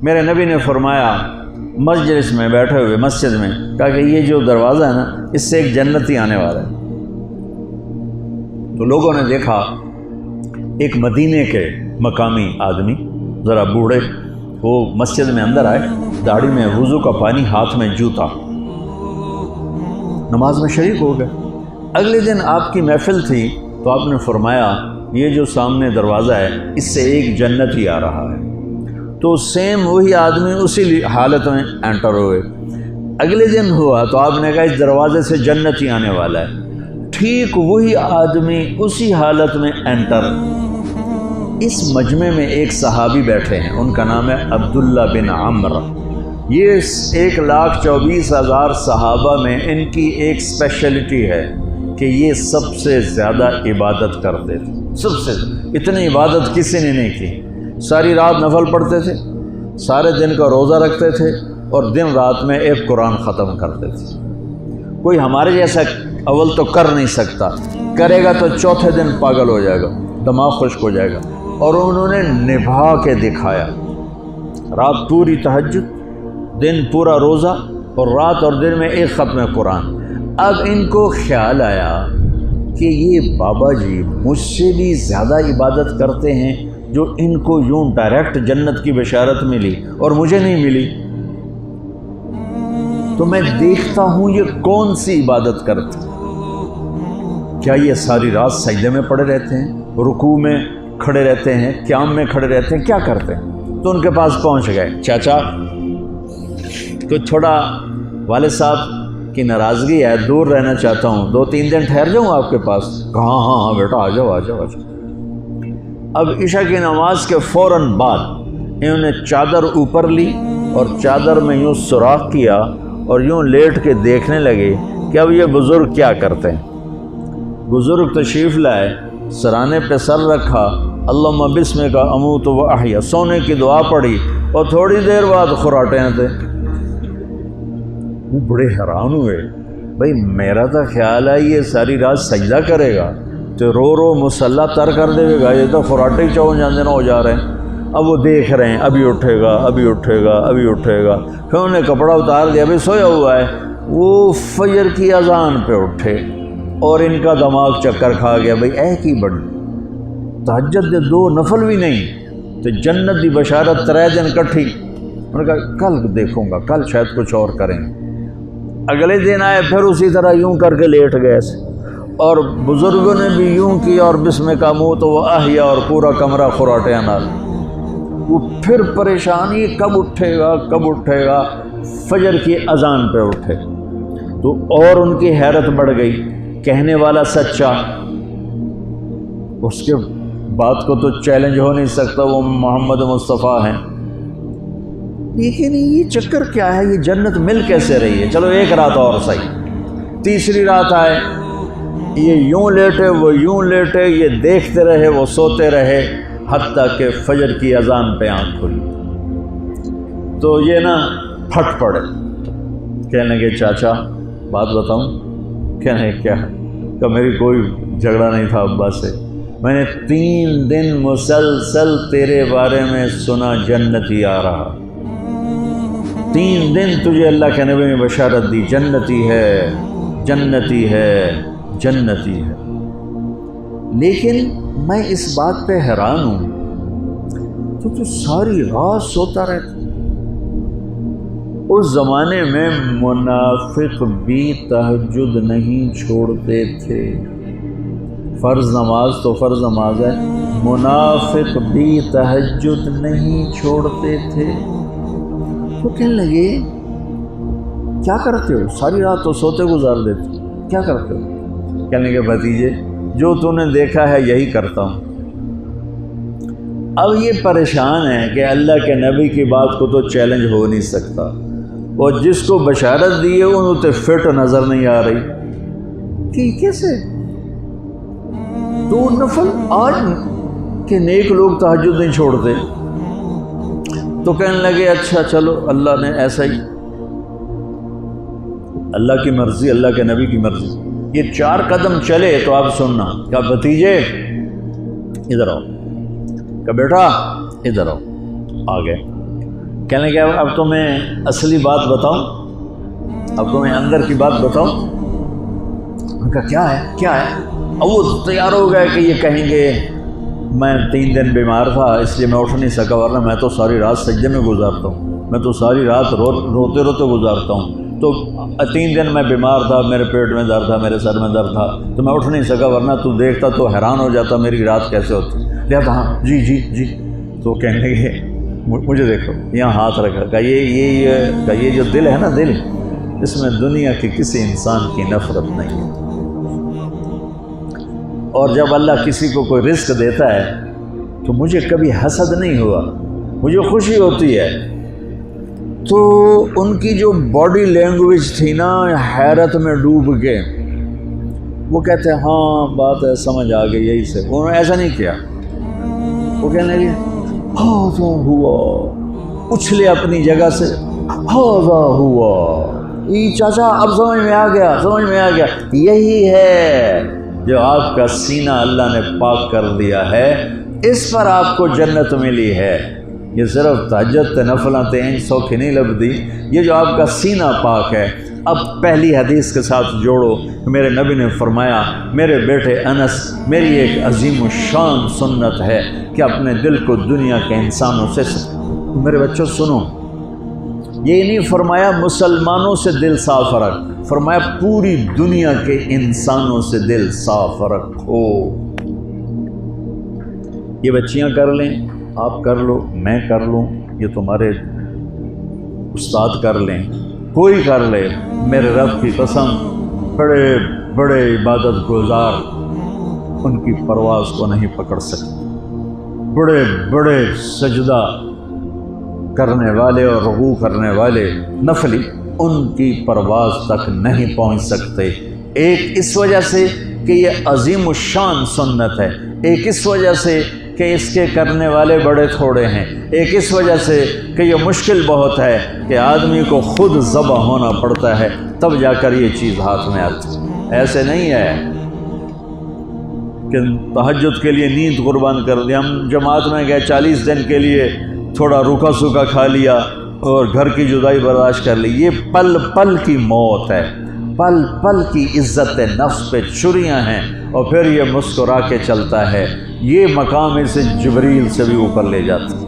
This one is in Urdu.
میرے نبی نے فرمایا مجلس میں بیٹھے ہوئے مسجد میں، کہا کہ یہ جو دروازہ ہے نا اس سے ایک جنتی آنے والا ہے۔ تو لوگوں نے دیکھا ایک مدینے کے مقامی آدمی ذرا بوڑھے، وہ مسجد میں اندر آئے، داڑھی میں وضو کا پانی، ہاتھ میں جوتا، نماز میں شریک ہو گئے۔ اگلے دن آپ کی محفل تھی تو آپ نے فرمایا یہ جو سامنے دروازہ ہے اس سے ایک جنتی آ رہا ہے۔ تو سیم وہی آدمی اسی حالت میں انٹر ہوئے۔ اگلے دن ہوا تو آپ نے کہا اس دروازے سے جنتی آنے والا ہے، ٹھیک وہی آدمی اسی حالت میں انٹر۔ اس مجمع میں ایک صحابی بیٹھے ہیں، ان کا نام ہے عبداللہ بن عمرو۔ یہ 1,24,000 صحابہ میں ان کی ایک اسپیشلٹی ہے کہ یہ سب سے زیادہ عبادت کرتے تھے، سب سے اتنی عبادت کسی نے نہیں کی۔ ساری رات نفل پڑھتے تھے، سارے دن کا روزہ رکھتے تھے، اور دن رات میں ایک قرآن ختم کرتے تھے۔ کوئی ہمارے جیسا اول تو کر نہیں سکتا، کرے گا تو چوتھے دن پاگل ہو جائے گا، دماغ خشک ہو جائے گا، اور انہوں نے نبھا کے دکھایا۔ رات پوری تہجد، دن پورا روزہ، اور رات اور دن میں ایک ختم قرآن۔ اب ان کو خیال آیا کہ یہ بابا جی مجھ سے بھی زیادہ عبادت کرتے ہیں، جو ان کو یوں ڈائریکٹ جنت کی بشارت ملی اور مجھے نہیں ملی، تو میں دیکھتا ہوں یہ کون سی عبادت کرتے ہیں۔ کیا یہ ساری رات سجدے میں پڑے رہتے ہیں، رکوع میں کھڑے رہتے ہیں، قیام میں کھڑے رہتے ہیں، کیا کرتے ہیں؟ تو ان کے پاس پہنچ گئے، چاچا کوئی تھوڑا والد صاحب کی ناراضگی ہے، دور رہنا چاہتا ہوں، 2-3 دن ٹھہر جاؤں آپ کے پاس؟ کہا ہاں بیٹا آ جاؤ آ جاؤ آ جاؤ۔ اب عشاء کی نماز کے فوراً بعد انہوں نے چادر اوپر لی اور چادر میں یوں سوراخ کیا اور یوں لیٹ کے دیکھنے لگے کہ اب یہ بزرگ کیا کرتے ہیں۔ بزرگ تشریف لائے، سرانے پہ سر رکھا، اللہم بسمک اموت و احیا، سونے کی دعا پڑھی، اور تھوڑی دیر بعد خراٹے تھے۔ وہ بڑے حیران ہوئے، بھائی میرا تو خیال ہے یہ ساری رات سجدہ کرے گا تو رو رو مصلی تر کر دے گا، یہ تو خراٹے چون جاندے نہ ہو جا رہے ہیں۔ اب وہ دیکھ رہے ہیں ابھی اٹھے گا ابھی اٹھے گا ابھی اٹھے گا، پھر انہوں نے کپڑا اتار دیا، ابھی سویا ہوا ہے۔ وہ فجر کی اذان پہ اٹھے اور ان کا دماغ چکر کھا گیا، بھئی اے کی بڑی تہجد دے 2 نفل بھی نہیں تو جنت دی بشارت 3 دن کٹھی۔ انہوں نے کہا کل دیکھوں گا، کل شاید کچھ اور کریں گے۔ اگلے دن آئے، پھر اسی طرح یوں کر کے لیٹ گئے، اور بزرگوں نے بھی یوں کیا، اور بسمک اموت و احیا، اور پورا کمرہ خراٹے نال۔ وہ پھر پریشانی کب اٹھے گا کب اٹھے گا، فجر کی اذان پہ اٹھے تو اور ان کی حیرت بڑھ گئی، کہنے والا سچا، اس کے بات کو تو چیلنج ہو نہیں سکتا، وہ محمد مصطفیٰ ہیں، لیکن یہ چکر کیا ہے، یہ جنت مل کیسے رہی ہے؟ چلو ایک رات اور صحیح۔ تیسری رات آئے، یہ یوں لیٹے وہ یوں لیٹے، یہ دیکھتے رہے وہ سوتے رہے، حتیٰ کہ فجر کی اذان پہ آنکھ کھلی تو یہ نا پھٹ پڑے، کہنے لگے چاچا بات بتاؤں؟ کہنے کیا ہے؟ کہ میری کوئی جھگڑا نہیں تھا ابا سے، میں نے 3 دن مسلسل تیرے بارے میں سنا جنتی آ رہا، 3 دن تجھے اللہ کے نبی نے بشارت دی جنتی ہے جنتی ہے جنتی ہے، لیکن میں اس بات پہ حیران ہوں تو ساری رات سوتا رہتا۔ اس زمانے میں منافق بھی تہجد نہیں چھوڑتے تھے، فرض نماز تو فرض نماز ہے، منافق بھی تہجد نہیں چھوڑتے تھے۔ تو کہنے لگے کیا کرتے ہو؟ ساری رات تو سوتے گزار دیتے، کیا کرتے ہو؟ کہنے لگے بھتیجے جو تو نے دیکھا ہے یہی کرتا ہوں۔ اب یہ پریشان ہے کہ اللہ کے نبی کی بات کو تو چیلنج ہو نہیں سکتا، اور جس کو بشارت دی ہے انہوں تے فٹ نظر نہیں آ رہی کہ کیسے 2 نفل آج کہ نیک لوگ تہجد نہیں چھوڑتے۔ تو کہنے لگے اچھا چلو اللہ نے ایسا ہی، اللہ کی مرضی، اللہ کے نبی کی مرضی۔ یہ 4 قدم چلے تو آپ سننا، کہا بھتیجے ادھر آؤ، کہا بیٹا ادھر آؤ، آ گئے۔ کہنے لگے اب تمہیں اصلی بات بتاؤں، اب تمہیں اندر کی بات بتاؤں۔ ان کا کیا ہے؟ اب وہ تیار ہو گئے کہ یہ کہیں گے میں 3 دن بیمار تھا اس لیے میں اٹھ نہیں سکا، ورنہ میں تو ساری رات سجدے میں گزارتا ہوں، میں تو ساری رات روتے گزارتا ہوں، تو 3 دن میں بیمار تھا، میرے پیٹ میں درد تھا، میرے سر میں درد تھا، تو میں اٹھ نہیں سکا، ورنہ تو دیکھتا تو حیران ہو جاتا میری رات کیسے ہوتی۔ کہتا ہاں جی۔ تو کہنے لگے مجھے دیکھو، یہاں ہاتھ رکھا کہ یہ جو دل ہے نا، دل اس میں دنیا کے کسی انسان کی نفرت نہیں ہے، اور جب اللہ کسی کو کوئی رزق دیتا ہے تو مجھے کبھی حسد نہیں ہوا، مجھے خوشی ہوتی ہے۔ تو ان کی جو باڈی لینگویج تھی نا، حیرت میں ڈوب کے وہ کہتے ہیں ہاں بات ہے، سمجھ آ گئی، یہی سے۔ انہوں نے ایسا نہیں کیا، وہ کہنے لگے ہاں ہوا، اچھلے اپنی جگہ سے، ہاں ہوا، یہ چاچا اب سمجھ میں آ گیا، یہی ہے جو آپ کا سینہ اللہ نے پاک کر دیا ہے، اس پر آپ کو جنت ملی ہے۔ یہ صرف تہجد نفلاں تین سوکھی نہیں لبدی، یہ جو آپ کا سینہ پاک ہے۔ اب پہلی حدیث کے ساتھ جوڑو، میرے نبی نے فرمایا، میرے بیٹے انس، میری ایک عظیم الشان سنت ہے کہ اپنے دل کو دنیا کے انسانوں سے، میرے بچوں سنو، یہ نہیں فرمایا مسلمانوں سے دل صاف رکھ، فرمایا پوری دنیا کے انسانوں سے دل صاف رکھو۔ یہ بچیاں کر لیں، آپ کر لو، میں کر لوں، یہ تمہارے استاد کر لیں، کوئی کر لے، میرے رب کی قسم بڑے بڑے عبادت گزار ان کی پرواز کو نہیں پکڑ سکتے، بڑے بڑے سجدہ کرنے والے اور رکوع کرنے والے نفلی ان کی پرواز تک نہیں پہنچ سکتے۔ ایک اس وجہ سے کہ یہ عظیم الشان سنت ہے، ایک اس وجہ سے کہ اس کے کرنے والے بڑے تھوڑے ہیں، ایک اس وجہ سے کہ یہ مشکل بہت ہے کہ آدمی کو خود ذبح ہونا پڑتا ہے تب جا کر یہ چیز ہاتھ میں آتی۔ ایسے نہیں ہے کہ تہجد کے لیے نیند قربان کر دی، ہم جماعت میں گئے 40 دن کے لیے تھوڑا روکھا سوکھا کھا لیا اور گھر کی جدائی برداشت کر لی، یہ پل پل کی موت ہے، پل پل کی عزت نفس پہ چھریاں ہیں، اور پھر یہ مسکرا کے چلتا ہے، یہ مقام اسے جبریل سے بھی اوپر لے جاتا ہے۔